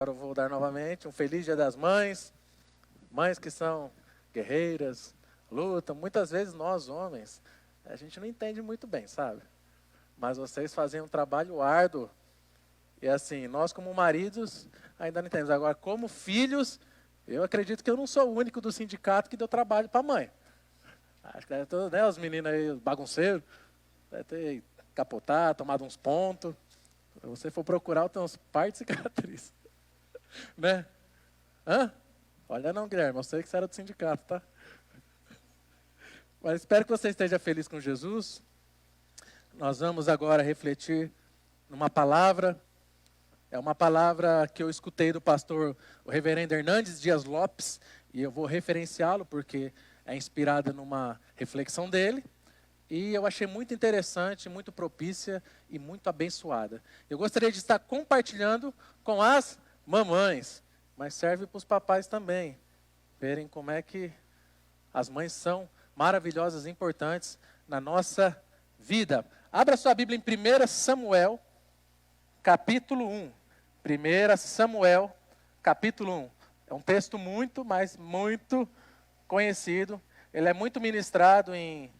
Agora eu vou dar novamente um feliz Dia das Mães. Mães que são guerreiras, lutam. Muitas vezes nós, homens, a gente não entende muito bem, sabe? Mas vocês fazem um trabalho árduo. E assim, nós como maridos ainda não entendemos. Agora, como filhos, eu acredito que eu não sou o único do sindicato que deu trabalho para a mãe. Acho que deve ter, né, os meninos aí, os bagunceiros, deve ter capotado, tomado uns pontos. Se você for procurar, tem uns par de cicatrizes. Né? Hã? Olha não, Guilherme, eu sei que você era do sindicato, tá? Mas espero que você esteja feliz com Jesus. Nós vamos agora refletir numa palavra. É uma palavra que eu escutei do pastor, o reverendo Hernandes Dias Lopes, e eu vou referenciá-lo porque é inspirada numa reflexão dele. E eu achei muito interessante, muito propícia e muito abençoada. Eu gostaria de estar compartilhando com as mamães, mas serve para os papais também, verem como é que as mães são maravilhosas e importantes na nossa vida. Abra sua Bíblia em 1 Samuel, capítulo 1. 1 Samuel, capítulo 1. É um texto muito, mas muito conhecido. Ele é muito ministrado em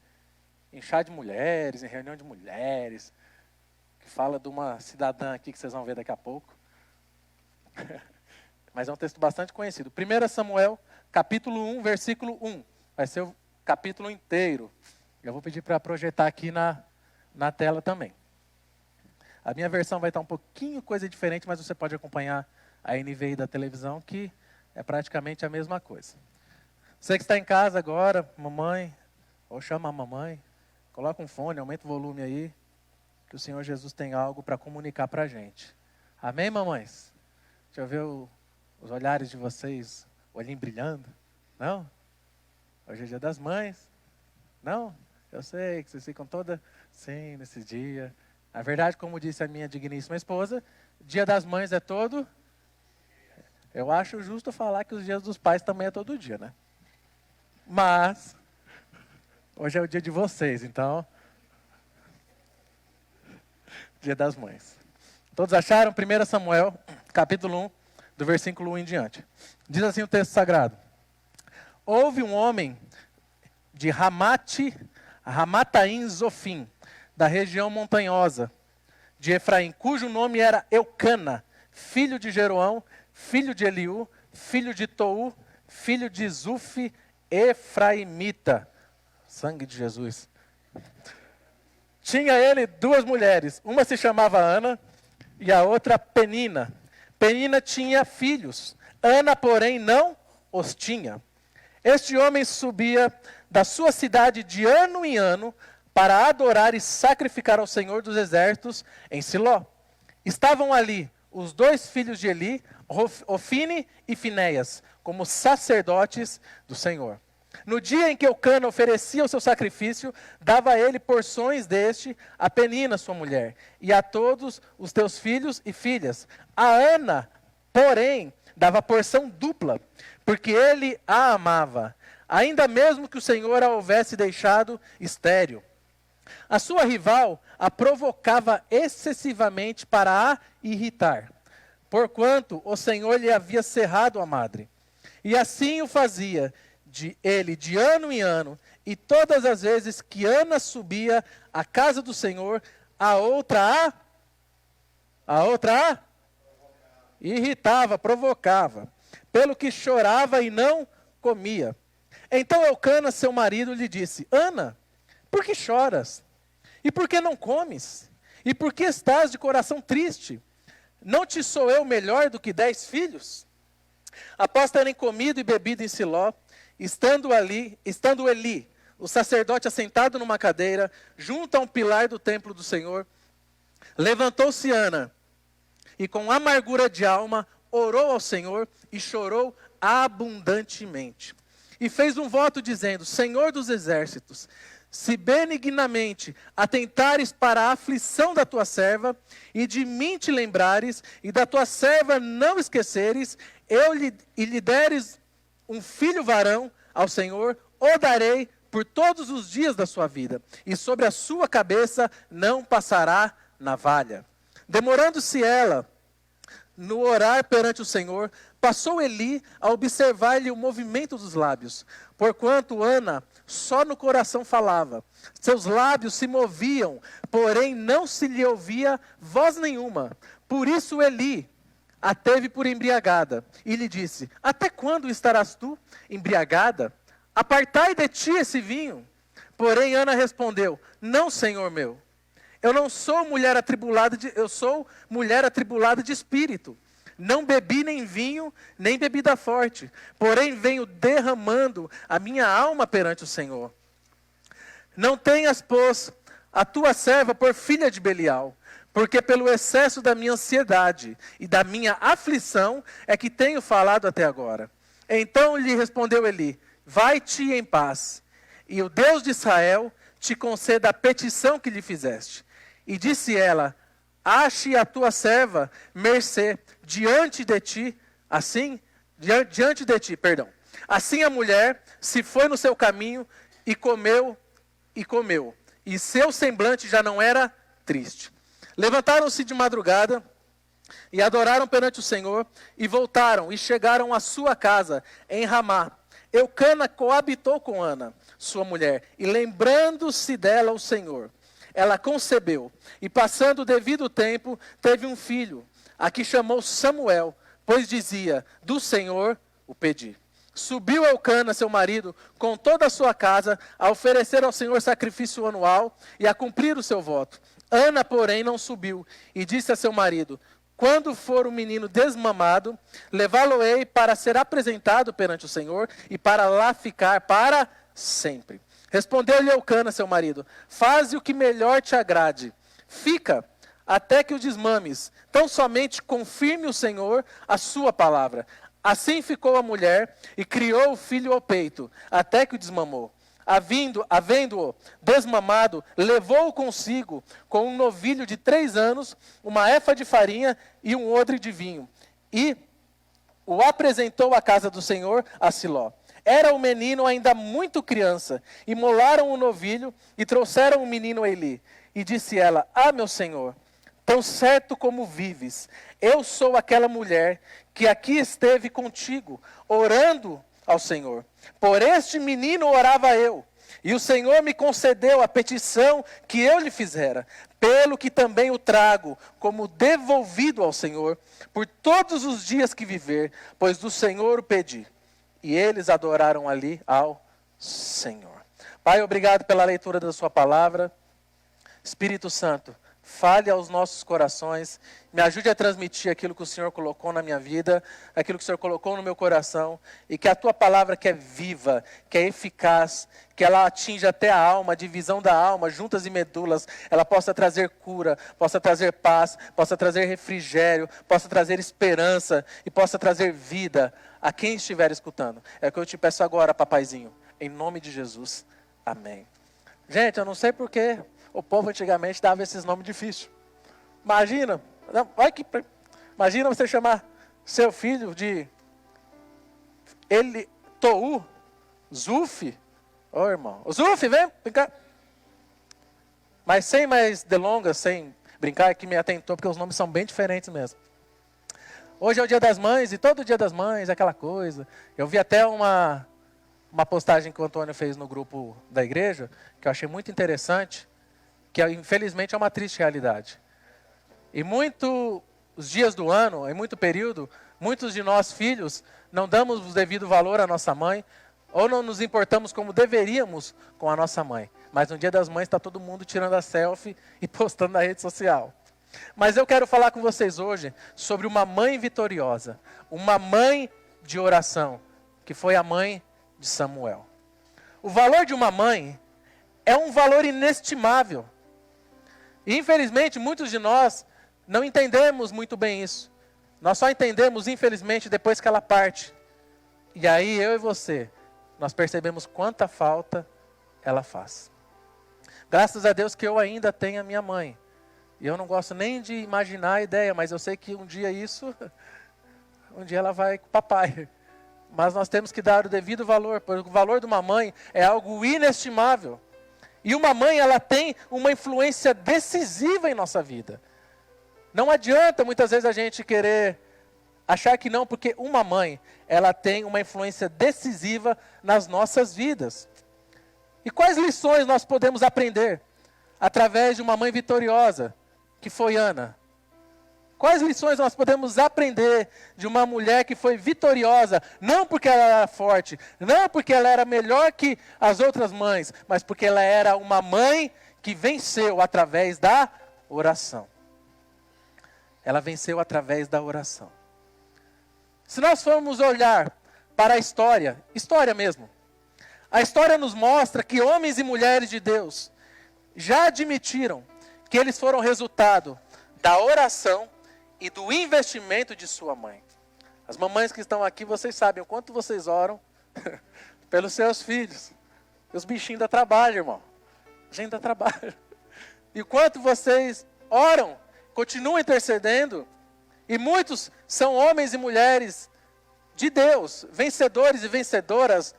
chá de mulheres, em reunião de mulheres, que fala de uma cidadã aqui que vocês vão ver daqui a pouco. Mas é um texto bastante conhecido. 1 Samuel, capítulo 1, versículo 1. Vai ser o capítulo inteiro. Eu vou pedir para projetar aqui na tela também. A minha versão vai estar um pouquinho coisa diferente, mas você pode acompanhar a NVI da televisão, que é praticamente a mesma coisa. Você que está em casa agora, mamãe, ou chama a mamãe, coloca um fone, aumenta o volume aí, que o Senhor Jesus tem algo para comunicar para a gente. Amém, mamães? Deixa eu ver os olhares de vocês, olhinho brilhando. Não? Hoje é Dia das Mães. Não? Eu sei que vocês ficam toda sim nesse dia. Na verdade, como disse a minha digníssima esposa, Dia das Mães é todo. Eu acho justo falar que os dias dos pais também é todo dia, né? Mas hoje é o dia de vocês, então. Dia das Mães. Todos acharam? 1 Samuel, capítulo 1, do versículo 1 em diante. Diz assim o texto sagrado. Houve um homem de Ramataim Zofim, da região montanhosa de Efraim, cujo nome era Eucana, filho de Jeroão, filho de Eliú, filho de Tou, filho de Zufi, Efraimita. Sangue de Jesus. Tinha ele duas mulheres, uma se chamava Ana e a outra Penina. Penina tinha filhos, Ana, porém, não os tinha. Este homem subia da sua cidade de ano em ano para adorar e sacrificar ao Senhor dos Exércitos em Siló. Estavam ali os dois filhos de Eli, Ofine e Finéias, como sacerdotes do Senhor. No dia em que Eucana oferecia o seu sacrifício, dava ele porções deste a Penina, sua mulher, e a todos os teus filhos e filhas. A Ana, porém, dava porção dupla, porque ele a amava, ainda mesmo que o Senhor a houvesse deixado estéril. A sua rival a provocava excessivamente para a irritar, porquanto o Senhor lhe havia cerrado a madre. E assim o fazia ele de ano em ano, e todas as vezes que Ana subia à casa do Senhor, a outra irritava, provocava, pelo que chorava e não comia. Então Eucana, seu marido, lhe disse: Ana, por que choras? E por que não comes? E por que estás de coração triste? Não te sou eu melhor do que 10 filhos? Após terem comido e bebido em Siló, estando Eli, o sacerdote assentado numa cadeira, junto a um pilar do templo do Senhor, levantou-se Ana, e com amargura de alma, orou ao Senhor e chorou abundantemente. E fez um voto dizendo: Senhor dos exércitos, se benignamente atentares para a aflição da tua serva, e de mim te lembrares, e da tua serva não esqueceres, e lhe deres um filho varão ao Senhor, o darei por todos os dias da sua vida, e sobre a sua cabeça não passará navalha. Demorando-se ela no orar perante o Senhor, passou Eli a observar-lhe o movimento dos lábios, porquanto Ana só no coração falava. Seus lábios se moviam, porém não se lhe ouvia voz nenhuma. Por isso Eli a teve por embriagada e lhe disse: até quando estarás tu embriagada? Apartai de ti esse vinho. Porém Ana respondeu: não, Senhor meu. Eu sou mulher atribulada de espírito. Não bebi nem vinho, nem bebida forte. Porém venho derramando a minha alma perante o Senhor. Não tenhas, pois, a tua serva por filha de Belial, porque pelo excesso da minha ansiedade e da minha aflição é que tenho falado até agora. Então lhe respondeu Eli: vai-te em paz, e o Deus de Israel te conceda a petição que lhe fizeste. E disse ela: ache a tua serva mercê diante de ti. Assim a mulher se foi no seu caminho e comeu. E seu semblante já não era triste. Levantaram-se de madrugada e adoraram perante o Senhor, e voltaram e chegaram à sua casa em Ramá. Eucana coabitou com Ana, sua mulher, e lembrando-se dela o Senhor, ela concebeu, e passando o devido tempo, teve um filho, a que chamou Samuel, pois dizia: do Senhor o pedi. Subiu Eucana, seu marido, com toda a sua casa, a oferecer ao Senhor sacrifício anual e a cumprir o seu voto. Ana, porém, não subiu, e disse a seu marido: quando for o menino desmamado, levá-lo-ei para ser apresentado perante o Senhor, e para lá ficar para sempre. Respondeu-lhe Eucana, seu marido: faze o que melhor te agrade. Fica até que o desmames. Tão somente confirme o Senhor a sua palavra. Assim ficou a mulher e criou o filho ao peito, até que o desmamou. Havendo-o desmamado, levou-o consigo com um novilho de 3 anos, uma efa de farinha e um odre de vinho. E o apresentou à casa do Senhor a Siló. Era o menino ainda muito criança. Imolaram o novilho e trouxeram o menino a Eli. E disse ela: ah, meu senhor, tão certo como vives, eu sou aquela mulher que aqui esteve contigo, orando ao Senhor. Por este menino orava eu, e o Senhor me concedeu a petição que eu lhe fizera, pelo que também o trago como devolvido ao Senhor, por todos os dias que viver, pois do Senhor o pedi. E eles adoraram ali ao Senhor. Pai, obrigado pela leitura da sua palavra. Espírito Santo, fale aos nossos corações, me ajude a transmitir aquilo que o Senhor colocou na minha vida, aquilo que o Senhor colocou no meu coração, e que a tua palavra, que é viva, que é eficaz, que ela atinja até a alma, a divisão da alma, juntas e medulas, ela possa trazer cura, possa trazer paz, possa trazer refrigério, possa trazer esperança e possa trazer vida a quem estiver escutando. É o que eu te peço agora, papaizinho, em nome de Jesus. Amém. Gente, eu não sei porquê o povo antigamente dava esses nomes difíceis. Imagina você chamar seu filho de Tou, Zuf. Ô irmão, Zuf, vem cá. Mas sem mais delongas, sem brincar, que me atentou, porque os nomes são bem diferentes mesmo. Hoje é o Dia das Mães, e todo Dia das Mães é aquela coisa. Eu vi até uma postagem que o Antônio fez no grupo da igreja, que eu achei muito interessante, que infelizmente é uma triste realidade. E muitos dias do ano, em muito período, muitos de nós filhos não damos o devido valor à nossa mãe, ou não nos importamos como deveríamos com a nossa mãe. Mas no Dia das Mães está todo mundo tirando a selfie e postando na rede social. Mas eu quero falar com vocês hoje sobre uma mãe vitoriosa, uma mãe de oração, que foi a mãe de Samuel. O valor de uma mãe é um valor inestimável. E infelizmente muitos de nós não entendemos muito bem isso. Nós só entendemos, infelizmente, depois que ela parte. E aí eu e você, nós percebemos quanta falta ela faz. Graças a Deus que eu ainda tenho a minha mãe. E eu não gosto nem de imaginar a ideia, mas eu sei que um dia ela vai com o papai. Mas nós temos que dar o devido valor, porque o valor de uma mãe é algo inestimável. E uma mãe, ela tem uma influência decisiva em nossa vida. Não adianta muitas vezes a gente querer achar que não, porque uma mãe, ela tem uma influência decisiva nas nossas vidas. E quais lições nós podemos aprender através de uma mãe vitoriosa, que foi Ana? Quais lições nós podemos aprender de uma mulher que foi vitoriosa, não porque ela era forte, não porque ela era melhor que as outras mães, mas porque ela era uma mãe que venceu através da oração. Ela venceu através da oração. Se nós formos olhar para a história mesmo, a história nos mostra que homens e mulheres de Deus já admitiram que eles foram resultado da oração e do investimento de sua mãe. As mamães que estão aqui, vocês sabem o quanto vocês oram pelos seus filhos. Os bichinhos ainda trabalham, irmão. A gente ainda trabalha. E o quanto vocês oram, continuam intercedendo. E muitos são homens e mulheres de Deus, vencedores e vencedoras,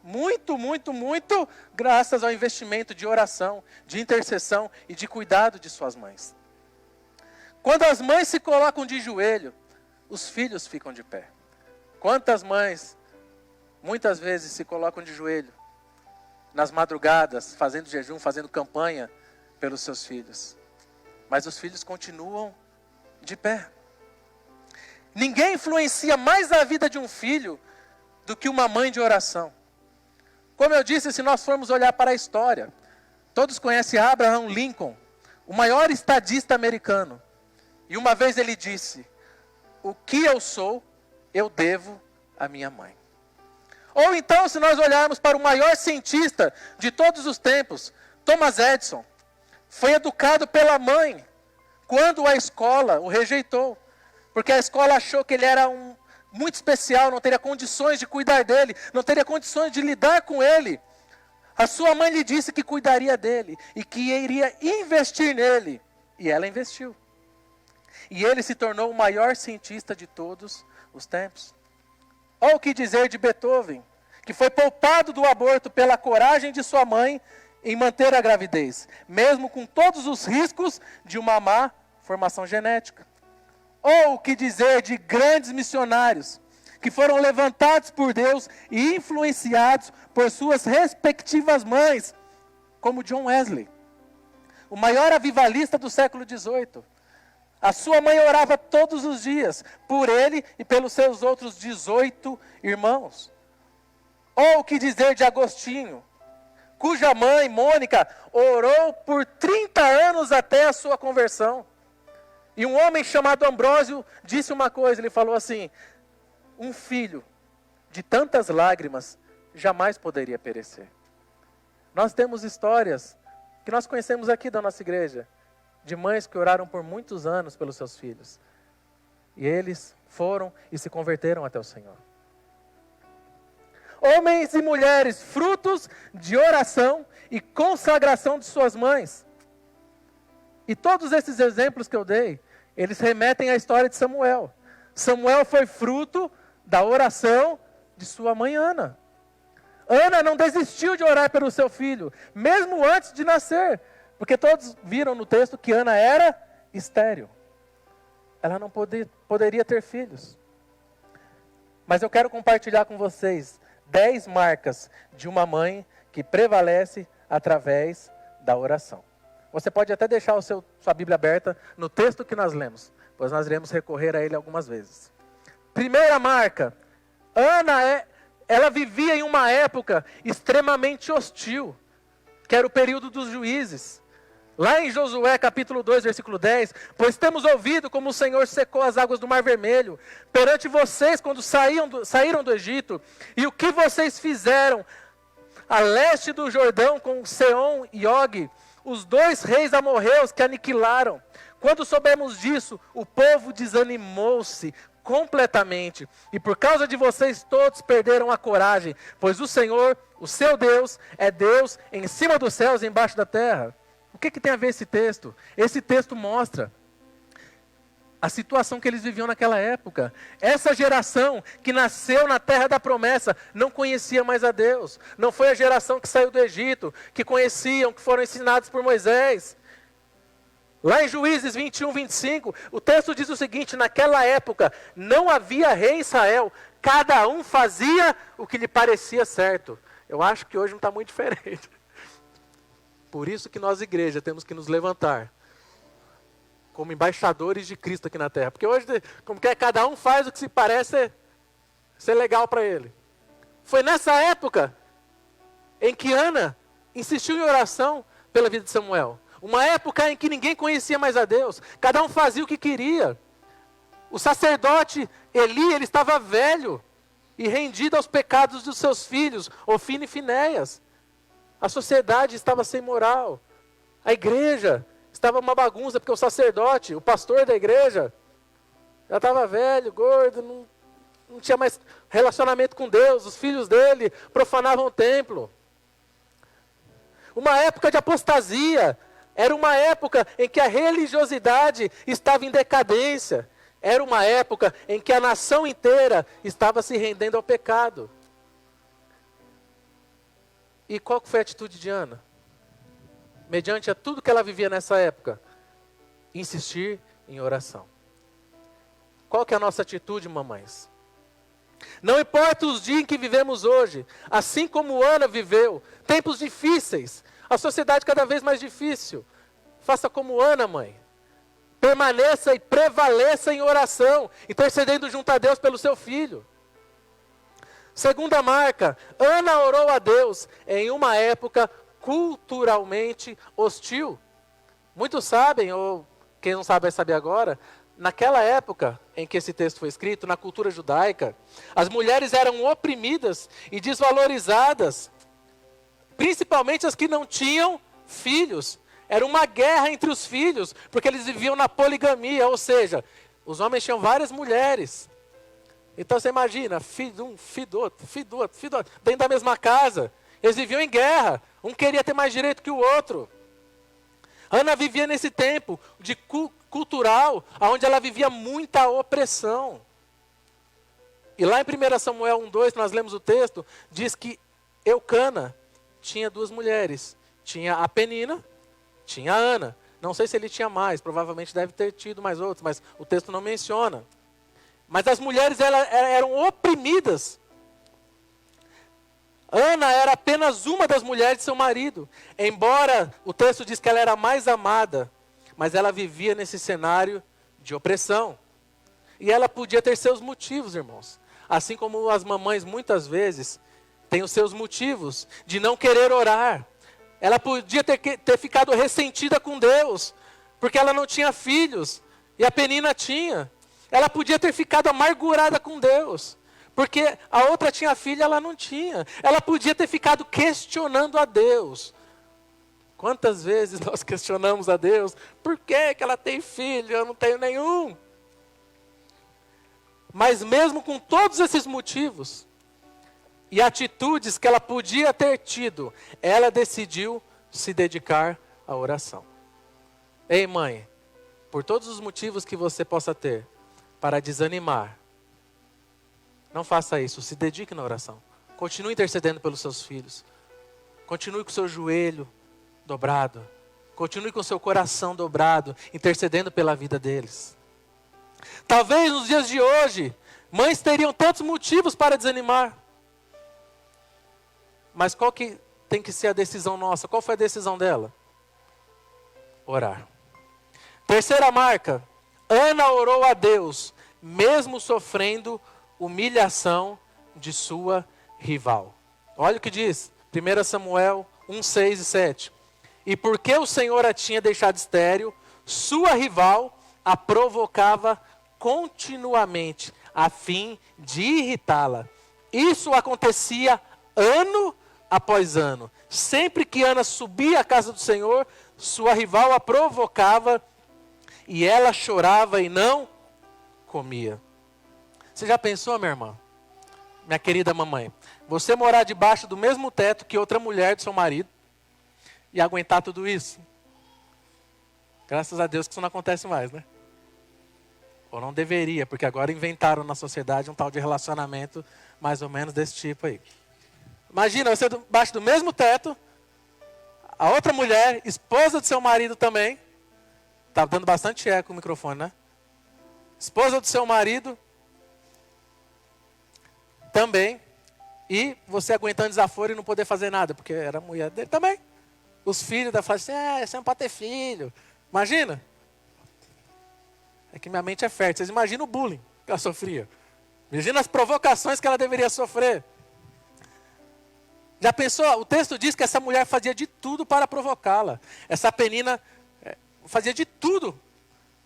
muito, muito, muito graças ao investimento de oração, de intercessão e de cuidado de suas mães. Quando as mães se colocam de joelho, os filhos ficam de pé. Quantas mães, muitas vezes, se colocam de joelho, nas madrugadas, fazendo jejum, fazendo campanha pelos seus filhos. Mas os filhos continuam de pé. Ninguém influencia mais a vida de um filho do que uma mãe de oração. Como eu disse, se nós formos olhar para a história, todos conhecem Abraham Lincoln, o maior estadista americano. E uma vez ele disse: o que eu sou, eu devo à minha mãe. Ou então, se nós olharmos para o maior cientista de todos os tempos, Thomas Edison, foi educado pela mãe, quando a escola o rejeitou. Porque a escola achou que ele era muito especial, não teria condições de cuidar dele, não teria condições de lidar com ele. A sua mãe lhe disse que cuidaria dele e que iria investir nele. E ela investiu. E ele se tornou o maior cientista de todos os tempos. Ou o que dizer de Beethoven, que foi poupado do aborto pela coragem de sua mãe em manter a gravidez, mesmo com todos os riscos de uma má formação genética. Ou o que dizer de grandes missionários, que foram levantados por Deus e influenciados por suas respectivas mães, como John Wesley, o maior avivalista do século XVIII. A sua mãe orava todos os dias, por ele e pelos seus outros 18 irmãos. Ou o que dizer de Agostinho, cuja mãe, Mônica, orou por 30 anos até a sua conversão. E um homem chamado Ambrósio disse uma coisa, ele falou assim: um filho de tantas lágrimas jamais poderia perecer. Nós temos histórias que nós conhecemos aqui da nossa igreja, de mães que oraram por muitos anos pelos seus filhos. E eles foram e se converteram até o Senhor. Homens e mulheres, frutos de oração e consagração de suas mães. E todos esses exemplos que eu dei, eles remetem à história de Samuel. Samuel foi fruto da oração de sua mãe Ana. Ana não desistiu de orar pelo seu filho, mesmo antes de nascer. Porque todos viram no texto que Ana era estéril. Ela não poderia ter filhos. Mas eu quero compartilhar com vocês 10 marcas de uma mãe que prevalece através da oração. Você pode até deixar sua Bíblia aberta no texto que nós lemos, pois nós iremos recorrer a ele algumas vezes. Primeira marca, Ana ela vivia em uma época extremamente hostil, que era o período dos juízes. Lá em Josué capítulo 2, versículo 10, pois temos ouvido como o Senhor secou as águas do Mar Vermelho perante vocês quando saíram do Egito, e o que vocês fizeram a leste do Jordão com Seom e Og, os 2 reis amorreus que aniquilaram. Quando soubemos disso, o povo desanimou-se completamente, e por causa de vocês todos perderam a coragem, pois o Senhor, o seu Deus, é Deus em cima dos céus e embaixo da terra. O que tem a ver esse texto? Esse texto mostra a situação que eles viviam naquela época. Essa geração que nasceu na terra da promessa não conhecia mais a Deus. Não foi a geração que saiu do Egito, que conheciam, que foram ensinados por Moisés. Lá em Juízes 21, 25, o texto diz o seguinte: naquela época não havia rei em Israel, cada um fazia o que lhe parecia certo. Eu acho que hoje não está muito diferente. Por isso que nós, igreja, temos que nos levantar como embaixadores de Cristo aqui na terra. Porque hoje, como que é, cada um faz o que se parece ser legal para ele. Foi nessa época em que Ana insistiu em oração pela vida de Samuel. Uma época em que ninguém conhecia mais a Deus. Cada um fazia o que queria. O sacerdote Eli, ele estava velho e rendido aos pecados dos seus filhos, Ofni e Finéias. A sociedade estava sem moral. A igreja estava uma bagunça, porque o sacerdote, o pastor da igreja, já estava velho, gordo, não tinha mais relacionamento com Deus. Os filhos dele profanavam o templo. Uma época de apostasia. Era uma época em que a religiosidade estava em decadência. Era uma época em que a nação inteira estava se rendendo ao pecado. E qual foi a atitude de Ana? Mediante a tudo que ela vivia nessa época, insistir em oração. Qual que é a nossa atitude, mamães? Não importa os dias em que vivemos hoje, assim como Ana viveu, tempos difíceis, a sociedade cada vez mais difícil. Faça como Ana, mãe. Permaneça e prevaleça em oração, intercedendo junto a Deus pelo seu filho. Segunda marca, Ana orou a Deus em uma época culturalmente hostil. Muitos sabem, ou quem não sabe vai saber agora, naquela época em que esse texto foi escrito, na cultura judaica, as mulheres eram oprimidas e desvalorizadas, principalmente as que não tinham filhos. Era uma guerra entre os filhos, porque eles viviam na poligamia, ou seja, os homens tinham várias mulheres. Então você imagina, filho de um, filho do outro, dentro da mesma casa. Eles viviam em guerra, um queria ter mais direito que o outro. Ana vivia nesse tempo de cultural, onde ela vivia muita opressão. E lá em 1 Samuel 1:2, nós lemos o texto, diz que Eucana tinha duas mulheres. Tinha a Penina, tinha a Ana. Não sei se ele tinha mais, provavelmente deve ter tido mais outros, mas o texto não menciona. Mas as mulheres eram oprimidas. Ana era apenas uma das mulheres de seu marido. Embora o texto diz que ela era mais amada, mas ela vivia nesse cenário de opressão. E ela podia ter seus motivos, irmãos. Assim como as mamães muitas vezes têm os seus motivos de não querer orar. Ela podia ter ficado ressentida com Deus, porque ela não tinha filhos, e a Penina tinha. Ela podia ter ficado amargurada com Deus, porque a outra tinha filho e ela não tinha. Ela podia ter ficado questionando a Deus. Quantas vezes nós questionamos a Deus, por que ela tem filho, eu não tenho nenhum? Mas mesmo com todos esses motivos e atitudes que ela podia ter tido, ela decidiu se dedicar à oração. Ei, mãe, por todos os motivos que você possa ter para desanimar, não faça isso, se dedique na oração. Continue intercedendo pelos seus filhos. Continue com o seu joelho dobrado. Continue com o seu coração dobrado, intercedendo pela vida deles. Talvez nos dias de hoje, mães teriam tantos motivos para desanimar. Mas qual que tem que ser a decisão nossa? Qual foi a decisão dela? Orar. Terceira marca, Ana orou a Deus, mesmo sofrendo humilhação de sua rival. Olha o que diz, 1 Samuel 1, 6 e 7. E porque o Senhor a tinha deixado estéril, sua rival a provocava continuamente, a fim de irritá-la. Isso acontecia ano após ano. Sempre que Ana subia à casa do Senhor, sua rival a provocava e ela chorava e não comia. Você já pensou, minha irmã? Minha querida mamãe, você morar debaixo do mesmo teto que outra mulher do seu marido e aguentar tudo isso? Graças a Deus que isso não acontece mais, né? Ou não deveria, porque agora inventaram na sociedade um tal de relacionamento mais ou menos desse tipo aí. Imagina, você debaixo do mesmo teto, a outra mulher, esposa do seu marido também, Tá dando bastante eco o microfone, né? Esposa do seu marido também. E você aguentando desaforo e não poder fazer nada, porque era a mulher dele também. Os filhos da falam assim, você não pode ter filho. Imagina. É que minha mente é fértil. Vocês imaginam o bullying que ela sofria. Imagina as provocações que ela deveria sofrer. Já pensou? O texto diz que essa mulher fazia de tudo para provocá-la. Essa Penina fazia de tudo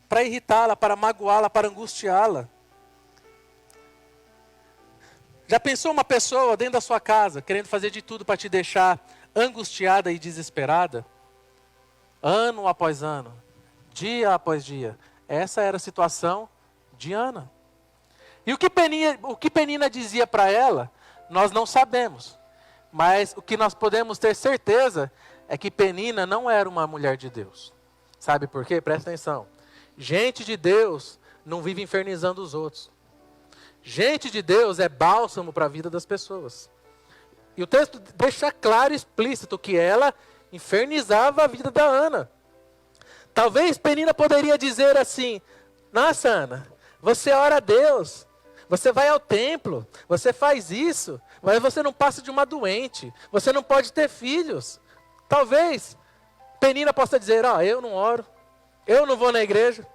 para irritá-la, para magoá-la, para angustiá-la. Já pensou uma pessoa dentro da sua casa, querendo fazer de tudo para te deixar angustiada e desesperada? Ano após ano, dia após dia. Essa era a situação de Ana. E o que Penina dizia para ela, nós não sabemos. Mas o que nós podemos ter certeza é que Penina não era uma mulher de Deus. Sabe por quê? Presta atenção. Gente de Deus não vive infernizando os outros. Gente de Deus é bálsamo para a vida das pessoas. E o texto deixa claro e explícito que ela infernizava a vida da Ana. Talvez Penina poderia dizer assim, nossa Ana, você ora a Deus, você vai ao templo, você faz isso, mas você não passa de uma doente, você não pode ter filhos. Talvez Penina possa dizer, eu não oro, eu não vou na igreja,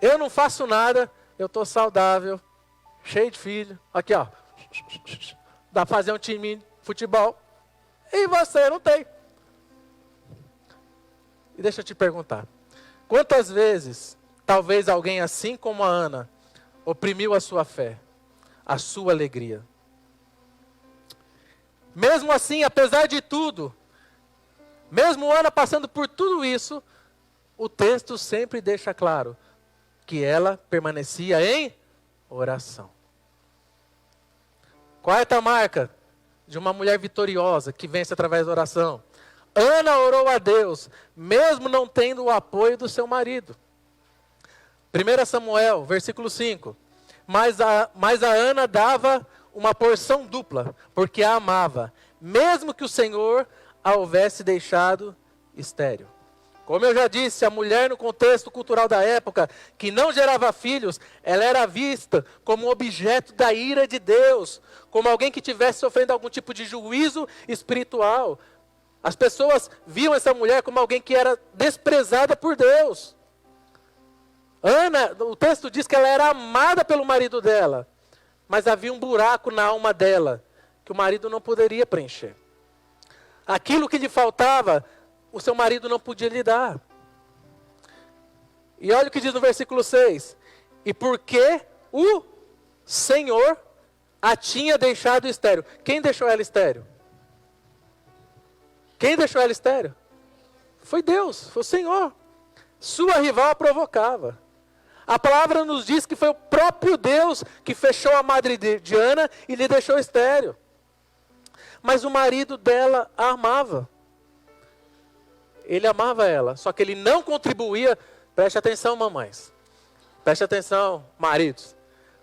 eu não faço nada, eu estou saudável, cheio de filho, aqui dá para fazer um time de futebol, e você não tem. E deixa eu te perguntar, quantas vezes, talvez alguém assim como a Ana, oprimiu a sua fé, a sua alegria? Mesmo assim, apesar de tudo, mesmo Ana passando por tudo isso, o texto sempre deixa claro que ela permanecia em oração. Quarta marca de uma mulher vitoriosa que vence através da oração. Ana orou a Deus, mesmo não tendo o apoio do seu marido. 1 Samuel, versículo 5. Mas a Ana dava uma porção dupla, porque a amava, mesmo que o Senhor a houvesse deixado estéril. Como eu já disse, a mulher no contexto cultural da época, que não gerava filhos, ela era vista como objeto da ira de Deus, como alguém que estivesse sofrendo algum tipo de juízo espiritual. As pessoas viam essa mulher como alguém que era desprezada por Deus. Ana, o texto diz que ela era amada pelo marido dela, mas havia um buraco na alma dela, que o marido não poderia preencher. Aquilo que lhe faltava, o seu marido não podia lhe dar. E olha o que diz no versículo 6. E porque o Senhor a tinha deixado estéril. Quem deixou ela estéril? Quem deixou ela estéril? Foi Deus, foi o Senhor. Sua rival a provocava. A palavra nos diz que foi o próprio Deus que fechou a madre de Ana e lhe deixou estéril. Mas o marido dela a amava. Ele amava ela, só que ele não contribuía. Preste atenção, mamães. Preste atenção, maridos.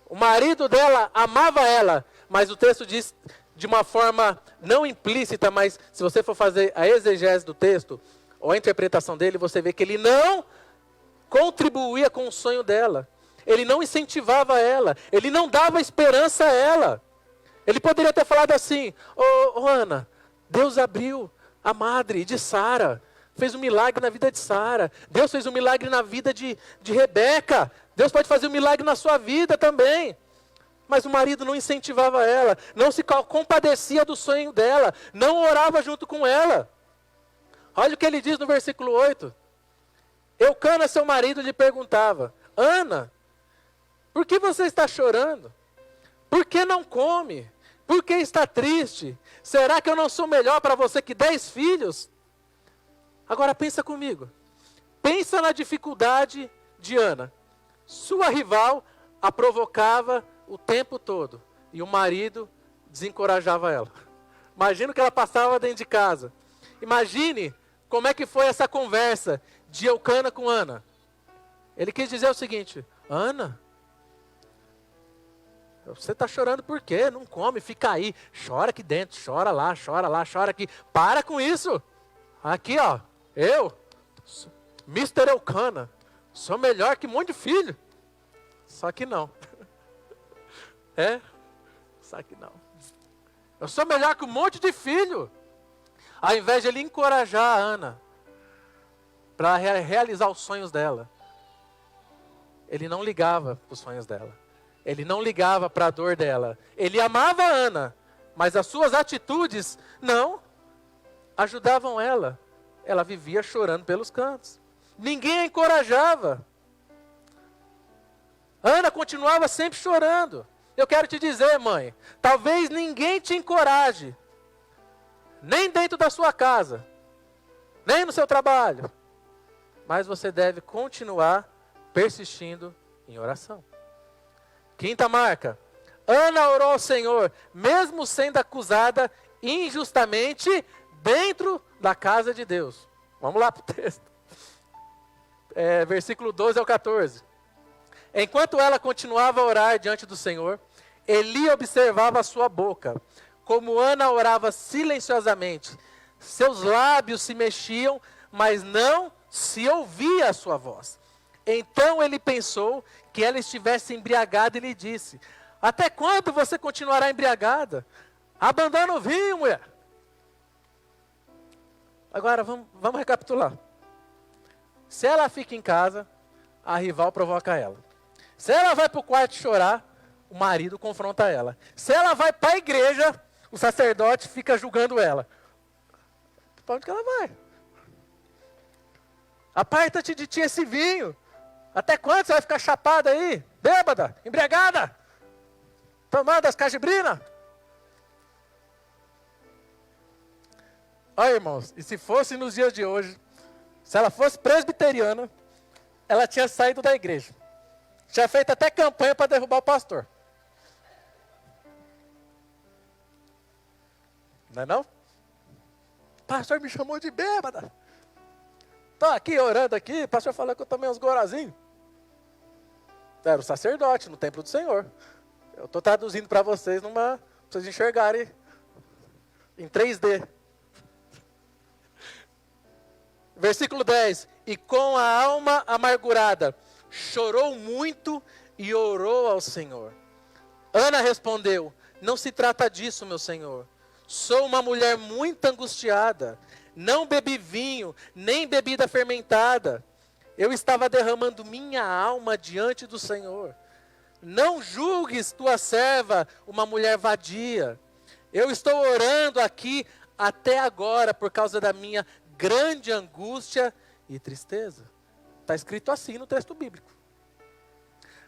O marido dela amava ela, mas o texto diz de uma forma não implícita, mas se você for fazer a exegese do texto, ou a interpretação dele, você vê que ele não contribuía com o sonho dela. Ele não incentivava ela, ele não dava esperança a ela. Ele poderia ter falado assim, Ana, Deus abriu a madre de Sara, fez um milagre na vida de Sara. Deus fez um milagre na vida de Rebeca. Deus pode fazer um milagre na sua vida também. Mas o marido não incentivava ela, não se compadecia do sonho dela, não orava junto com ela. Olha o que ele diz no versículo 8. Eucana, seu marido, lhe perguntava, Ana, por que você está chorando? Por que não come? Por que está triste? Será que eu não sou melhor para você que 10 filhos? Agora pensa comigo. Pensa na dificuldade de Ana. Sua rival a provocava o tempo todo. E o marido desencorajava ela. Imagina o que ela passava dentro de casa. Imagine como é que foi essa conversa de Eucana com Ana. Ele quis dizer o seguinte, Ana, você está chorando por quê? Não come, fica aí. Chora aqui dentro, chora lá, chora aqui. Para com isso. Aqui, eu, Mr. Eucana, Sou melhor que um monte de filho. Só que não. Só que não. Eu sou melhor que um monte de filho. Ao invés de ele encorajar a Ana para realizar os sonhos dela, ele não ligava para os sonhos dela. Ele não ligava para a dor dela. Ele amava a Ana, mas as suas atitudes não ajudavam ela. Ela vivia chorando pelos cantos. Ninguém a encorajava. Ana continuava sempre chorando. Eu quero te dizer, mãe, talvez ninguém te encoraje, nem dentro da sua casa, nem no seu trabalho, mas você deve continuar persistindo em oração. Quinta marca: Ana orou ao Senhor, mesmo sendo acusada injustamente dentro da casa de Deus. Vamos lá para o texto. Versículo 12 ao 14. Enquanto ela continuava a orar diante do Senhor, Eli observava a sua boca. Como Ana orava silenciosamente, seus lábios se mexiam, mas não se ouvia a sua voz. Então ele pensou que ela estivesse embriagada e lhe disse: até quando você continuará embriagada? Abandona o vinho, mulher. Agora vamos recapitular. Se ela fica em casa, a rival provoca ela. Se ela vai para o quarto chorar, o marido confronta ela. Se ela vai para a igreja, o sacerdote fica julgando ela. Para onde que ela vai? Aparta-te de ti esse vinho. Até quando você vai ficar chapada aí? Bêbada? Embriagada? Tomando as cajibrinas? Olha, irmãos, e se fosse nos dias de hoje, se ela fosse presbiteriana, ela tinha saído da igreja. Tinha feito até campanha para derrubar o pastor. Não é não? O pastor me chamou de bêbada. Estou aqui orando aqui, o pastor falou que eu tomei uns gorazinhos. Era o sacerdote no templo do Senhor. Eu estou traduzindo para vocês para vocês enxergarem em 3D. Versículo 10. E com a alma amargurada, chorou muito e orou ao Senhor. Ana respondeu: não se trata disso, meu Senhor. Sou uma mulher muito angustiada. Não bebi vinho, nem bebida fermentada. Eu estava derramando minha alma diante do Senhor. Não julgues tua serva uma mulher vadia. Eu estou orando aqui até agora por causa da minha grande angústia e tristeza. Está escrito assim no texto bíblico.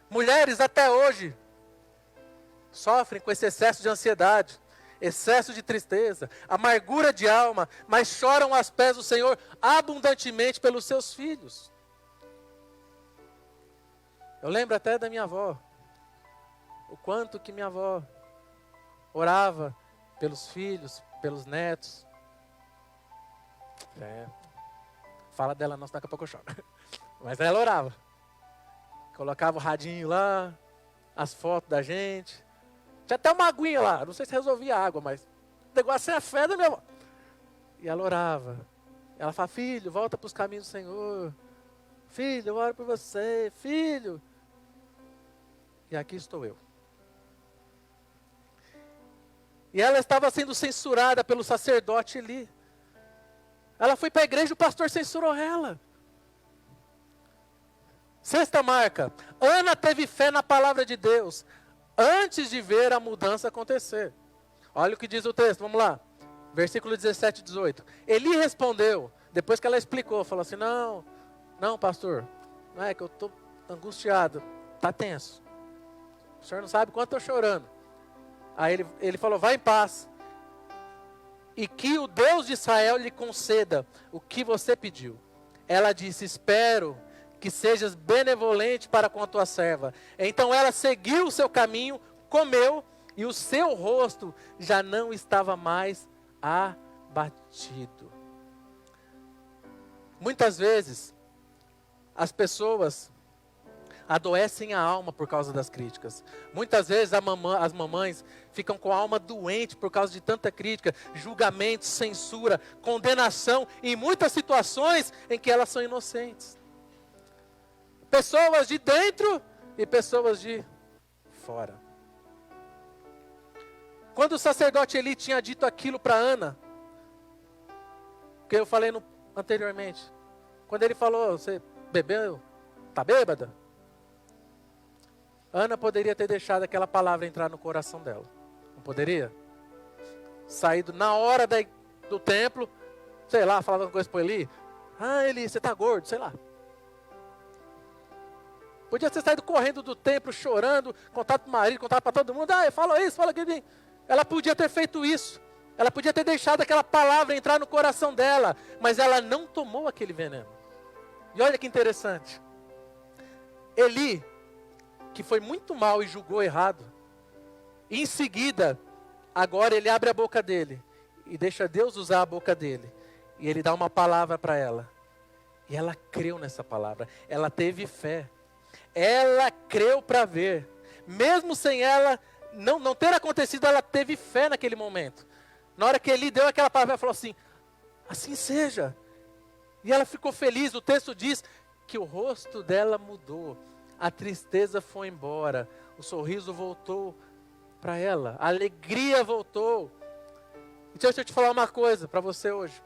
Mulheres até hoje sofrem com esse excesso de ansiedade, excesso de tristeza, amargura de alma, mas choram aos pés do Senhor abundantemente pelos seus filhos. Eu lembro até da minha avó, o quanto que minha avó orava pelos filhos, pelos netos. Fala dela não, senão daqui a pouco eu choro. Mas ela orava. Colocava o radinho lá, as fotos da gente. Tinha até uma aguinha lá, não sei se resolvia a água, mas o negócio é a fé da minha avó. E ela orava. Ela fala: filho, volta para os caminhos do Senhor. Filho, eu oro por você. Filho. E aqui estou eu. E ela estava sendo censurada pelo sacerdote Eli. Ela foi para a igreja e o pastor censurou ela. Sexta marca: Ana teve fé na palavra de Deus antes de ver a mudança acontecer. Olha o que diz o texto, vamos lá. Versículo 17 e 18. Eli respondeu, depois que ela explicou, falou assim: não, pastor, não é que eu estou angustiado, está tenso. O senhor não sabe quanto eu estou chorando. Aí ele falou: vai em paz. E que o Deus de Israel lhe conceda o que você pediu. Ela disse: espero que sejas benevolente para com a tua serva. Então ela seguiu o seu caminho, comeu, e o seu rosto já não estava mais abatido. Muitas vezes, as pessoas adoecem a alma por causa das críticas. Muitas vezes as mamães ficam com a alma doente por causa de tanta crítica, julgamento, censura, condenação, em muitas situações em que elas são inocentes. Pessoas de dentro e pessoas de fora. Quando o sacerdote Eli tinha dito aquilo para Ana, que eu falei anteriormente, quando ele falou, você bebeu, está bêbada? Ana poderia ter deixado aquela palavra entrar no coração dela. Não poderia? Saído na hora do templo, sei lá, falava uma coisa para Eli. Ah, Eli, você está gordo, sei lá. Podia ter saído correndo do templo, chorando, contado para o marido, contado para todo mundo. Ah, fala isso, fala aquilo. Ela podia ter feito isso. Ela podia ter deixado aquela palavra entrar no coração dela. Mas ela não tomou aquele veneno. E olha que interessante. Eli, que foi muito mal e julgou errado. E em seguida, agora ele abre a boca dele. E deixa Deus usar a boca dele. E ele dá uma palavra para ela. E ela creu nessa palavra. Ela teve fé. Ela creu para ver. Mesmo sem ela não ter acontecido, ela teve fé naquele momento. Na hora que ele deu aquela palavra, ela falou assim, assim seja. E ela ficou feliz. O texto diz que o rosto dela mudou. A tristeza foi embora. O sorriso voltou para ela. A alegria voltou. Então deixa eu te falar uma coisa para você hoje.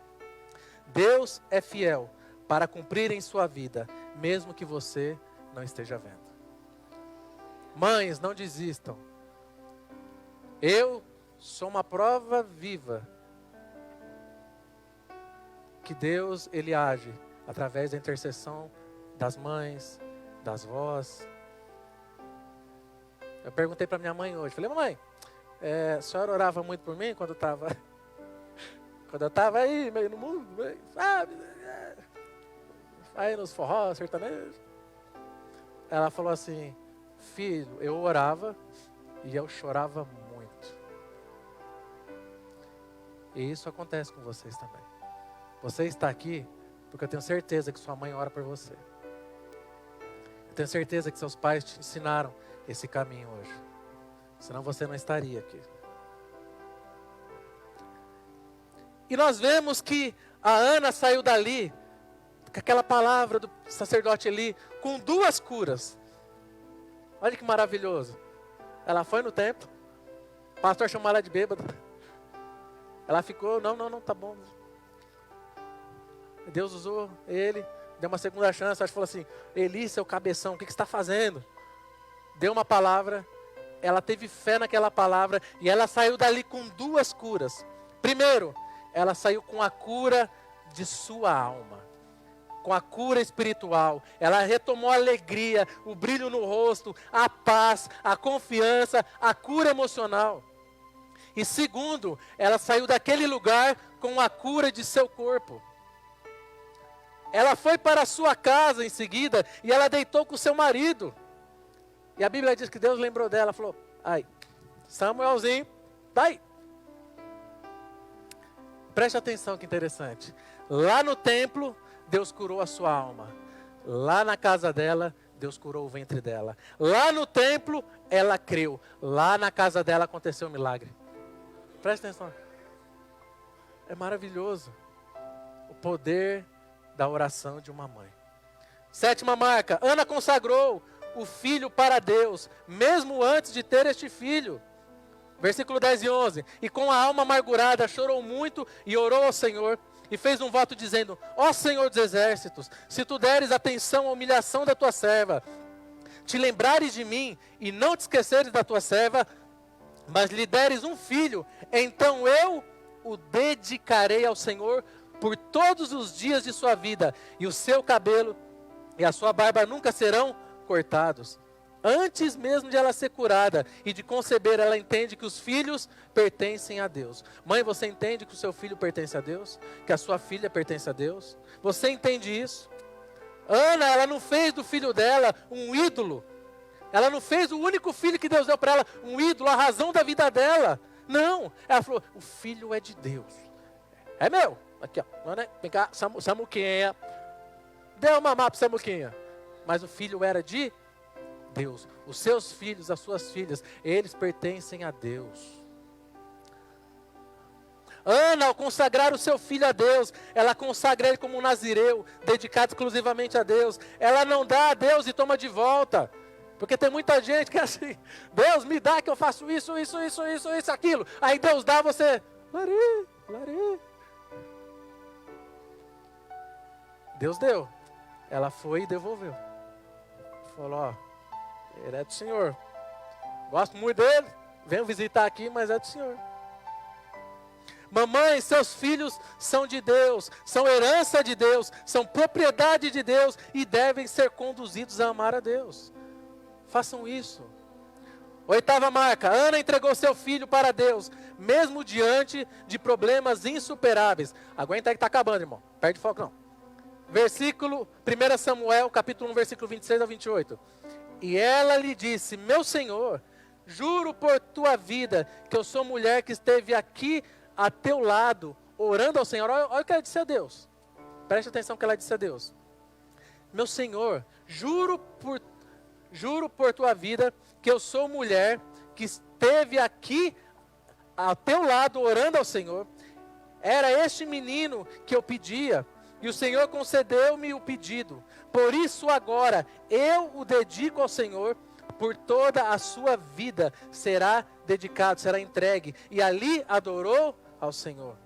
Deus é fiel para cumprir em sua vida, mesmo que você não esteja vendo. Mães, não desistam. Eu sou uma prova viva que Deus, Ele age através da intercessão das mães, das vós. Eu perguntei para minha mãe hoje, falei, mamãe, a senhora orava muito por mim quando eu estava aí, meio no mundo, sabe? Aí nos forrós, sertanejos. Ela falou assim, filho, eu orava e eu chorava muito. E isso acontece com vocês também. Você está aqui porque eu tenho certeza que sua mãe ora por você. Eu tenho certeza que seus pais te ensinaram esse caminho hoje. Senão você não estaria aqui. E nós vemos que a Ana saiu dali, com aquela palavra do sacerdote Eli, com 2 curas. Olha que maravilhoso. Ela foi no templo, o pastor chamou ela de bêbada. Ela ficou, não, tá bom. Deus usou ele, deu uma segunda chance, acho que falou assim, Eli, seu cabeção, o que você está fazendo? Deu uma palavra, ela teve fé naquela palavra, e ela saiu dali com 2 curas. Primeiro, ela saiu com a cura de sua alma, com a cura espiritual. Ela retomou a alegria, o brilho no rosto, a paz, a confiança, a cura emocional. E segundo, ela saiu daquele lugar com a cura de seu corpo. Ela foi para a sua casa em seguida e ela deitou com seu marido. E a Bíblia diz que Deus lembrou dela, falou, ai, Samuelzinho, tá aí. Preste atenção que interessante. Lá no templo, Deus curou a sua alma. Lá na casa dela, Deus curou o ventre dela. Lá no templo, ela creu. Lá na casa dela aconteceu um milagre. Preste atenção. É maravilhoso o poder da oração de uma mãe. 7ª marca. Ana consagrou o filho para Deus, mesmo antes de ter este filho. Versículo 10 e 11. E com a alma amargurada chorou muito e orou ao Senhor. E fez um voto dizendo, ó Senhor dos exércitos, se tu deres atenção à humilhação da tua serva, te lembrares de mim e não te esqueceres da tua serva, mas lhe deres um filho, então eu o dedicarei ao Senhor por todos os dias de sua vida, e o seu cabelo e a sua barba nunca serão cortados. Antes mesmo de ela ser curada e de conceber, ela entende que os filhos pertencem a Deus. Mãe, você entende que o seu filho pertence a Deus? Que a sua filha pertence a Deus? Você entende isso? Ana, ela não fez do filho dela um ídolo. Ela não fez o único filho que Deus deu para ela um ídolo, a razão da vida dela. Não, ela falou, o filho é de Deus. É meu. Aqui, ó. Vem cá, Samuquinha. Deu mamar para Samuquinha. Mas o filho era de Deus. Os seus filhos, as suas filhas, eles pertencem a Deus. Ana, ao consagrar o seu filho a Deus, ela consagra ele como um nazireu, dedicado exclusivamente a Deus. Ela não dá a Deus e toma de volta. Porque tem muita gente que é assim, Deus me dá que eu faço isso, aquilo. Aí Deus dá, você, lari. Deus deu. Ela foi e devolveu. Falou, ó, ele é do Senhor. Gosto muito dele, venho visitar aqui, mas é do Senhor. Mamãe, seus filhos são de Deus, são herança de Deus, são propriedade de Deus e devem ser conduzidos a amar a Deus. Façam isso. 8ª marca, Ana entregou seu filho para Deus, mesmo diante de problemas insuperáveis. Aguenta aí que está acabando, irmão. Perde foco não. Versículo, 1 Samuel, capítulo 1, versículo 26 a 28. E ela lhe disse, meu Senhor, juro por tua vida, que eu sou mulher que esteve aqui a teu lado, orando ao Senhor. Olha o que ela disse a Deus. Preste atenção no que ela disse a Deus. Meu Senhor, juro por tua vida, que eu sou mulher que esteve aqui a teu lado, orando ao Senhor. Era este menino que eu pedia, e o Senhor concedeu-me o pedido. Por isso agora, eu o dedico ao Senhor, por toda a sua vida será dedicado, será entregue. E ali adorou ao Senhor.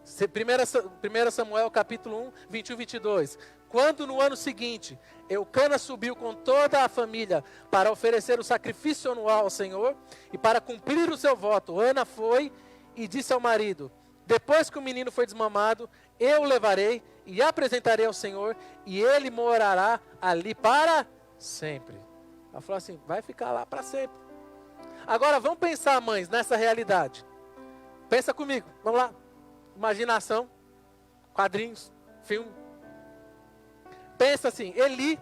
1 Samuel capítulo 1, 21 e 22. Quando no ano seguinte, Eucana subiu com toda a família para oferecer o sacrifício anual ao Senhor e para cumprir o seu voto, Ana foi e disse ao marido, depois que o menino foi desmamado, eu o levarei e apresentarei ao Senhor e ele morará ali para sempre. Ela falou assim, vai ficar lá para sempre. Agora vamos pensar, mães, nessa realidade. Pensa comigo, vamos lá. Imaginação, quadrinhos, filme. Pensa assim, Eli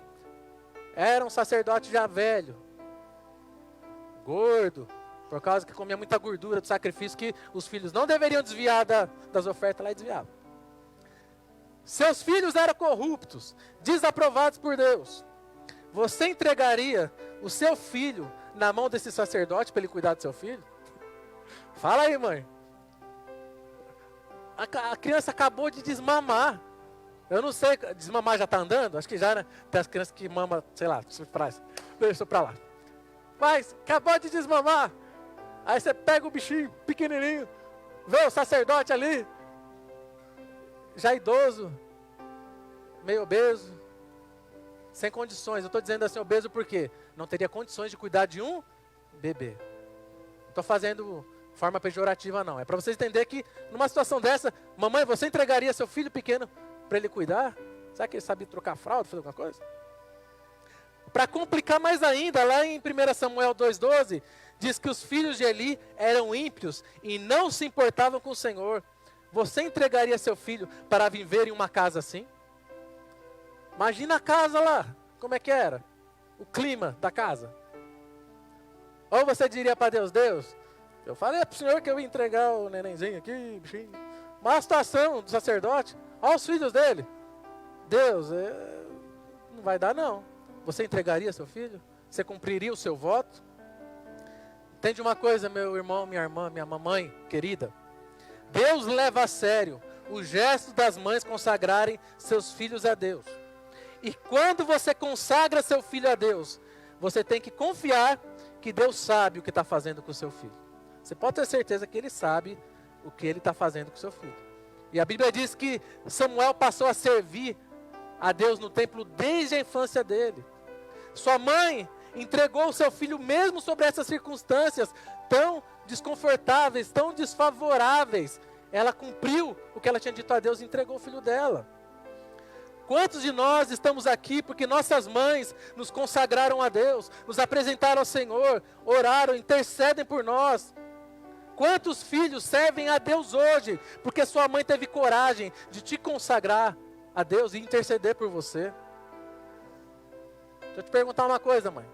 era um sacerdote já velho, gordo, por causa que comia muita gordura do sacrifício que os filhos não deveriam desviar das ofertas lá e desviavam. Seus filhos eram corruptos, desaprovados por Deus. Você entregaria o seu filho na mão desse sacerdote para ele cuidar do seu filho? Fala aí, mãe. A criança acabou de desmamar. Eu não sei, desmamar já está andando? Acho que já, né? Tem as crianças que mamam, sei lá, deixa para lá. Mas, acabou de desmamar. Aí você pega o bichinho pequenininho, vê o sacerdote ali, já idoso, meio obeso, sem condições. Eu estou dizendo assim, obeso porque não teria condições de cuidar de um bebê. Não estou fazendo forma pejorativa não. É para vocês entenderem que numa situação dessa, mamãe, você entregaria seu filho pequeno para ele cuidar? Será que ele sabia trocar fralda, fazer alguma coisa? Para complicar mais ainda, lá em 1 Samuel 2,12, diz que os filhos de Eli eram ímpios e não se importavam com o Senhor. Você entregaria seu filho para viver em uma casa assim? Imagina a casa lá, como é que era? O clima da casa. Ou você diria para Deus, Deus, eu falei para o Senhor que eu ia entregar o nenenzinho aqui, bichinho. Mas a situação do sacerdote, olha os filhos dele. Deus, não vai dar não. Você entregaria seu filho? Você cumpriria o seu voto? Entende uma coisa, meu irmão, minha irmã, minha mamãe querida? Deus leva a sério o gesto das mães consagrarem seus filhos a Deus. E quando você consagra seu filho a Deus, você tem que confiar que Deus sabe o que está fazendo com o seu filho. Você pode ter certeza que Ele sabe o que Ele está fazendo com o seu filho. E a Bíblia diz que Samuel passou a servir a Deus no templo desde a infância dele. Sua mãe entregou o seu filho mesmo sobre essas circunstâncias tão desconfortáveis, tão desfavoráveis. Ela cumpriu o que ela tinha dito a Deus e entregou o filho dela. Quantos de nós estamos aqui porque nossas mães nos consagraram a Deus, nos apresentaram ao Senhor, oraram, intercedem por nós? Quantos filhos servem a Deus hoje porque sua mãe teve coragem de te consagrar a Deus e interceder por você? Deixa eu te perguntar uma coisa, mãe.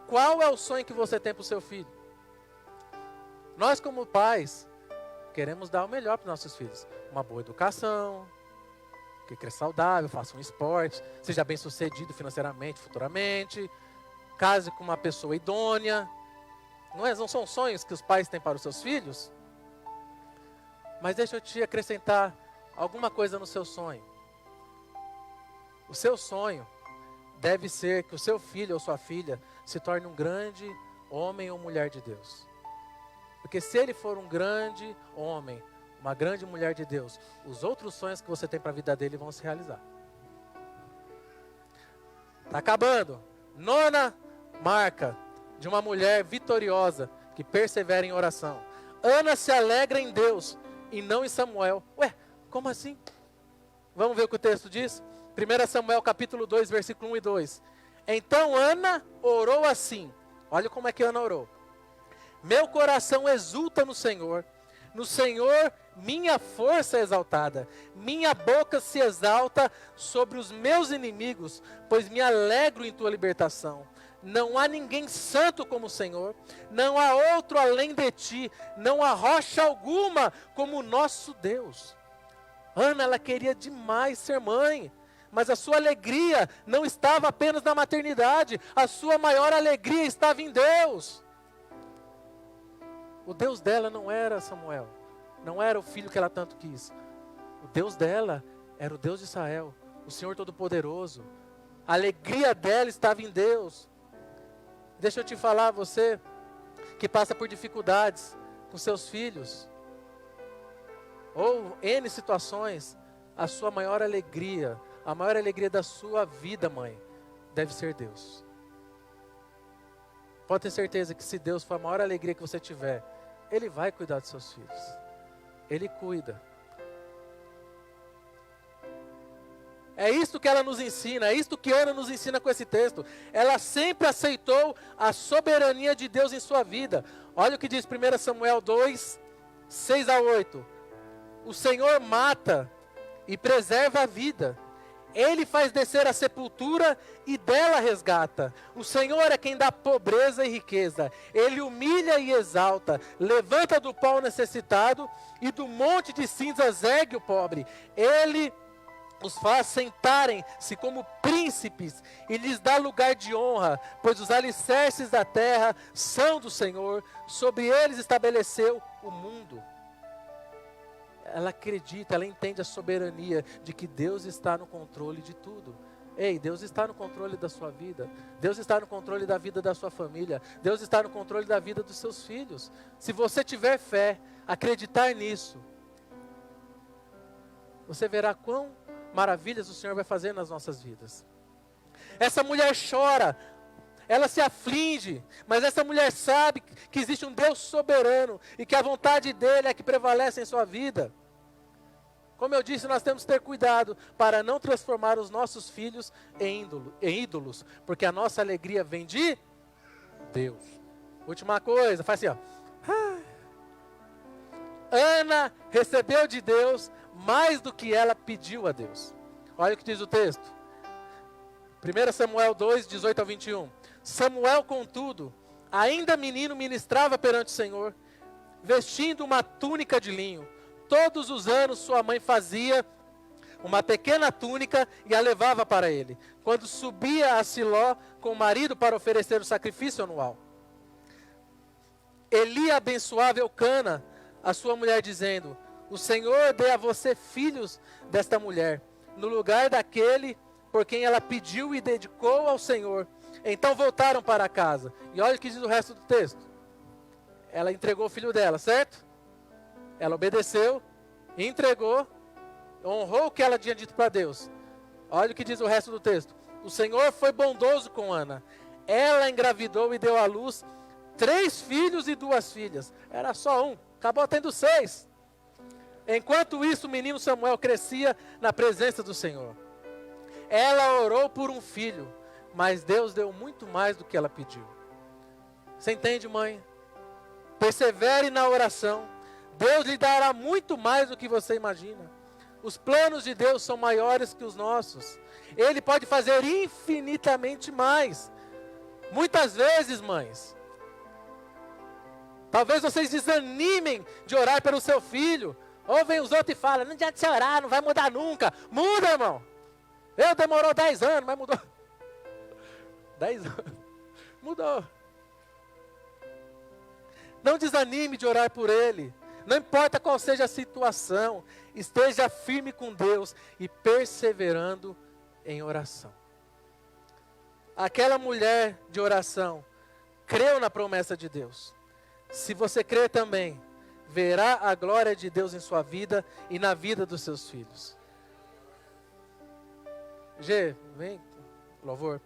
Qual é o sonho que você tem para o seu filho? Nós, como pais, queremos dar o melhor para os nossos filhos. Uma boa educação, que cresça saudável, faça um esporte, seja bem sucedido financeiramente, futuramente, case com uma pessoa idônea. Não são sonhos que os pais têm para os seus filhos? Mas deixa eu te acrescentar alguma coisa no seu sonho. O seu sonho deve ser que o seu filho ou sua filha se torne um grande homem ou mulher de Deus. Porque se ele for um grande homem, uma grande mulher de Deus, os outros sonhos que você tem para a vida dele vão se realizar. Está acabando. 9ª marca de uma mulher vitoriosa que persevera em oração. Ana se alegra em Deus e não em Samuel. Ué, como assim? Vamos ver o que o texto diz? 1 Samuel capítulo 2, versículo 1 e 2. Então Ana orou assim. Olha como é que Ana orou. Meu coração exulta no Senhor minha força é exaltada. Minha boca se exalta sobre os meus inimigos, pois me alegro em tua libertação. Não há ninguém santo como o Senhor, não há outro além de ti, não há rocha alguma como o nosso Deus. Ana, ela queria demais ser mãe, mas a sua alegria não estava apenas na maternidade, a sua maior alegria estava em Deus. O Deus dela não era Samuel, não era o filho que ela tanto quis. O Deus dela era o Deus de Israel, o Senhor Todo-Poderoso. A alegria dela estava em Deus. Deixa eu te falar, você que passa por dificuldades com seus filhos, ou N situações, a sua maior alegria, a maior alegria da sua vida, mãe, deve ser Deus. Pode ter certeza que se Deus for a maior alegria que você tiver, Ele vai cuidar dos seus filhos. Ele cuida. É isto que ela nos ensina, é isto que Ana nos ensina com esse texto. Ela sempre aceitou a soberania de Deus em sua vida. Olha o que diz 1 Samuel 2, 6 a 8. O Senhor mata e preserva a vida. Ele faz descer a sepultura e dela resgata. O Senhor é quem dá pobreza e riqueza. Ele humilha e exalta. Levanta do pó o necessitado e do monte de cinzas ergue o pobre. Ele os faz sentarem-se como príncipes e lhes dá lugar de honra, pois os alicerces da terra são do Senhor. Sobre eles estabeleceu o mundo. Ela acredita, ela entende a soberania de que Deus está no controle de tudo. Ei, Deus está no controle da sua vida. Deus está no controle da vida da sua família. Deus está no controle da vida dos seus filhos. Se você tiver fé, acreditar nisso, você verá quão maravilhas o Senhor vai fazer nas nossas vidas. Essa mulher chora, ela se aflige, mas essa mulher sabe que existe um Deus soberano e que a vontade dele é que prevalece em sua vida. Como eu disse, nós temos que ter cuidado para não transformar os nossos filhos em ídolos, porque a nossa alegria vem de Deus. Última coisa, faz assim, ó. Ana recebeu de Deus mais do que ela pediu a Deus. Olha o que diz o texto. 1 Samuel 2, 18 ao 21. Samuel, contudo, ainda menino, ministrava perante o Senhor, vestindo uma túnica de linho. Todos os anos sua mãe fazia uma pequena túnica e a levava para ele, quando subia a Siló com o marido para oferecer o sacrifício anual. Eli abençoava Eucana, a sua mulher, dizendo: o Senhor dê a você filhos desta mulher, no lugar daquele por quem ela pediu e dedicou ao Senhor. Então voltaram para casa. E olha o que diz o resto do texto. Ela entregou o filho dela, certo? Ela obedeceu, entregou, honrou o que ela tinha dito para Deus. Olha o que diz o resto do texto. O Senhor foi bondoso com Ana. Ela engravidou e deu à luz 3 filhos e 2 filhas. Era só um, acabou tendo 6. Enquanto isso, o menino Samuel crescia na presença do Senhor. Ela orou por um filho, mas Deus deu muito mais do que ela pediu. Você entende, mãe? Persevere na oração. Deus lhe dará muito mais do que você imagina. Os planos de Deus são maiores que os nossos. Ele pode fazer infinitamente mais. Muitas vezes, mães, talvez vocês desanimem de orar pelo seu filho. Ou vem os outros e falam: não adianta você orar, não vai mudar nunca. Muda, irmão. Demorou 10 anos, mas mudou. 10 anos. Mudou. Não desanime de orar por ele. Não importa qual seja a situação, esteja firme com Deus e perseverando em oração. Aquela mulher de oração creu na promessa de Deus. Se você crer também, verá a glória de Deus em sua vida e na vida dos seus filhos. G, vem, louvor.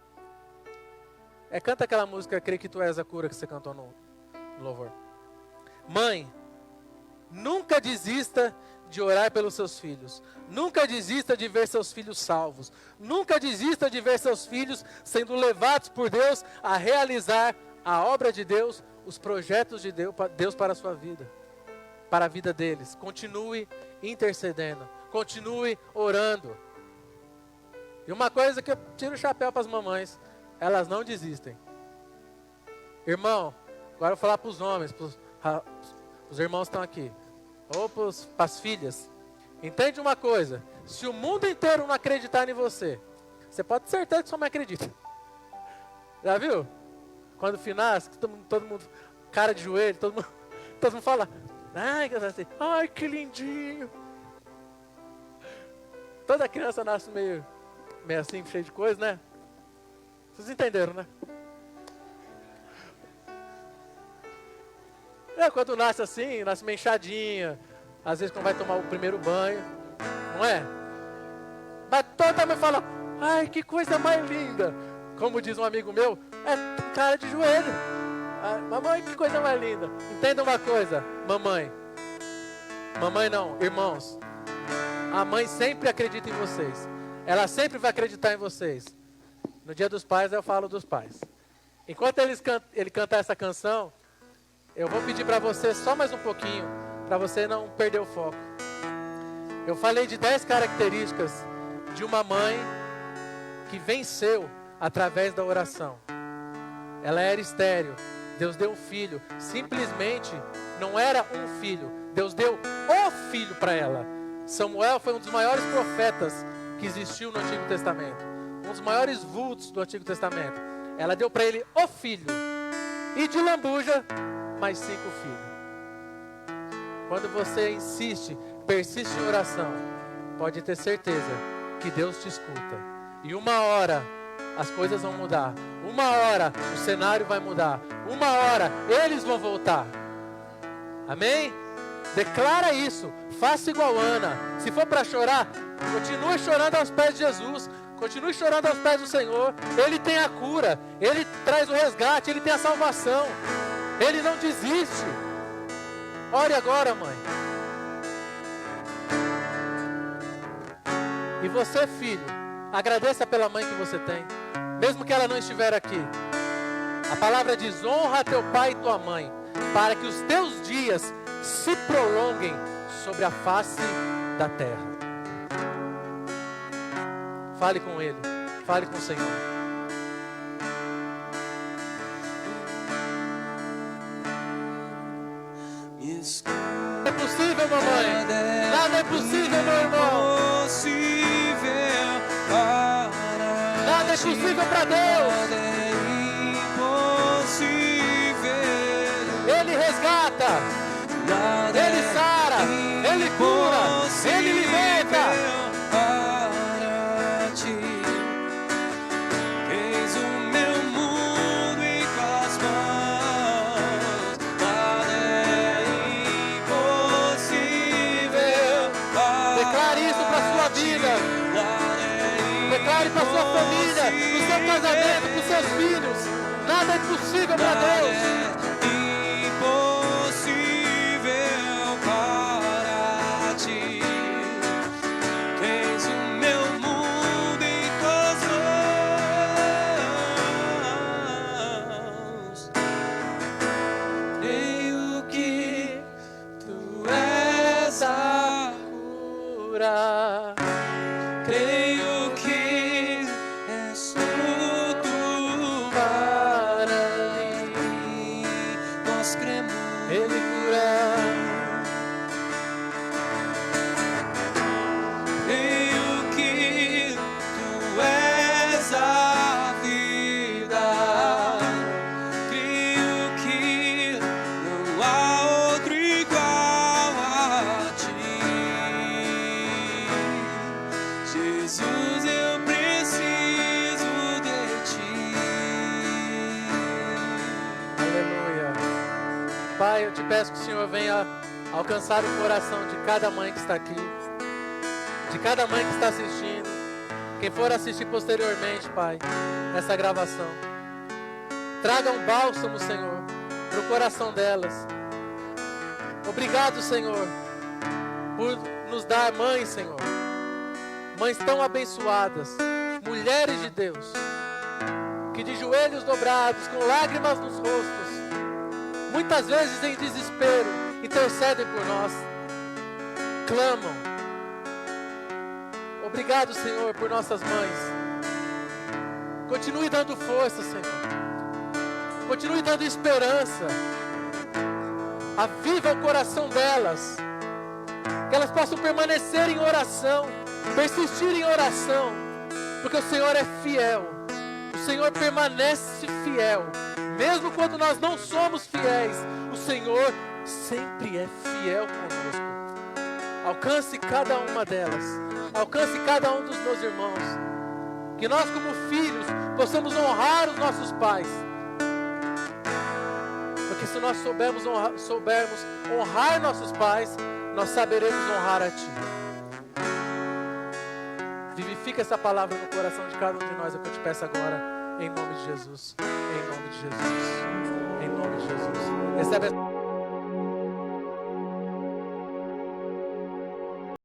Canta aquela música, Creio que Tu És a Cura, que você cantou no louvor. Mãe, nunca desista de orar pelos seus filhos. Nunca desista de ver seus filhos salvos. Nunca desista de ver seus filhos sendo levados por Deus a realizar a obra de Deus, os projetos de Deus para a sua vida, para a vida deles. Continue intercedendo. Continue orando. E uma coisa que eu tiro o chapéu para as mamães, elas não desistem. Irmão, agora eu vou falar para os homens, os irmãos estão aqui, ou para as filhas. Entende uma coisa, se o mundo inteiro não acreditar em você, você pode ter certeza que sua mãe acredita. Já viu? Quando finaz, todo mundo, cara de joelho, todo mundo fala, ai que lindinho. Toda criança nasce meio assim, cheio de coisa, né? Vocês entenderam, né? Quando nasce assim, nasce meio inchadinha. Às vezes quando vai tomar o primeiro banho, não é? Mas toda mãe fala, ai que coisa mais linda. Como diz um amigo meu, é cara de joelho. Mamãe, que coisa mais linda. Entenda uma coisa, mamãe não, irmãos. A mãe sempre acredita em vocês. Ela sempre vai acreditar em vocês. No Dia dos Pais eu falo dos pais. Enquanto ele cantar essa canção, eu vou pedir para você só mais um pouquinho, para você não perder o foco. Eu falei de 10 características de uma mãe que venceu através da oração. Ela era estéril, Deus deu um filho. Simplesmente não era um filho, Deus deu o filho para ela. Samuel foi um dos maiores profetas que existiu no Antigo Testamento, um dos maiores vultos do Antigo Testamento. Ela deu para ele o filho, e de lambuja, mais 5 filhos. Quando você insiste, persiste em oração, pode ter certeza que Deus te escuta. E uma hora as coisas vão mudar. Uma hora o cenário vai mudar. Uma hora eles vão voltar. Amém? Declara isso. Faça igual Ana. Se for para chorar, continue chorando aos pés de Jesus. Continue chorando aos pés do Senhor. Ele tem a cura. Ele traz o resgate. Ele tem a salvação. Ele não desiste. Ore agora, mãe. E você, filho, agradeça pela mãe que você tem, mesmo que ela não estiver aqui. A palavra diz, honra teu pai e tua mãe, para que os teus dias se prolonguem sobre a face da terra. Fale com Ele, fale com o Senhor. É possível, mamãe. Nada é possível, meu irmão. Nada é possível para Deus. Ele resgata, Ele sara, Ele cura, Ele liberta. Declare para a sua família, no seu casamento, com seus filhos. Nada é impossível para Deus. Impossível para ti. Tens o meu mundo em tuas mãos. Creio que tu és a cura. Creio que és tudo para mim. Nós cremos, Ele cura. creio que tu és a vida. Creio que não há outro igual venha alcançar o coração de cada mãe que está aqui, de cada mãe que está assistindo, quem for assistir posteriormente, Pai, essa gravação. Traga um bálsamo, Senhor, para o coração delas. Obrigado, Senhor, por nos dar mães, Senhor. Mães tão abençoadas, mulheres de Deus, que de joelhos dobrados, com lágrimas nos rostos, muitas vezes em desespero, intercedem por nós, clamam. Obrigado, Senhor, por nossas mães. Continue dando força, Senhor. Continue dando esperança. Aviva o coração delas, que elas possam permanecer em oração, persistir em oração, porque o Senhor é fiel. O Senhor permanece fiel, mesmo quando nós não somos fiéis. O Senhor sempre é fiel conosco. Alcance cada uma delas, alcance cada um dos meus irmãos, que nós como filhos possamos honrar os nossos pais, porque se nós soubermos honrar nossos pais, nós saberemos honrar a Ti. Vivifica essa palavra no coração de cada um de nós, é o que eu te peço agora, em nome de Jesus, em nome de Jesus, em nome de Jesus. Recebe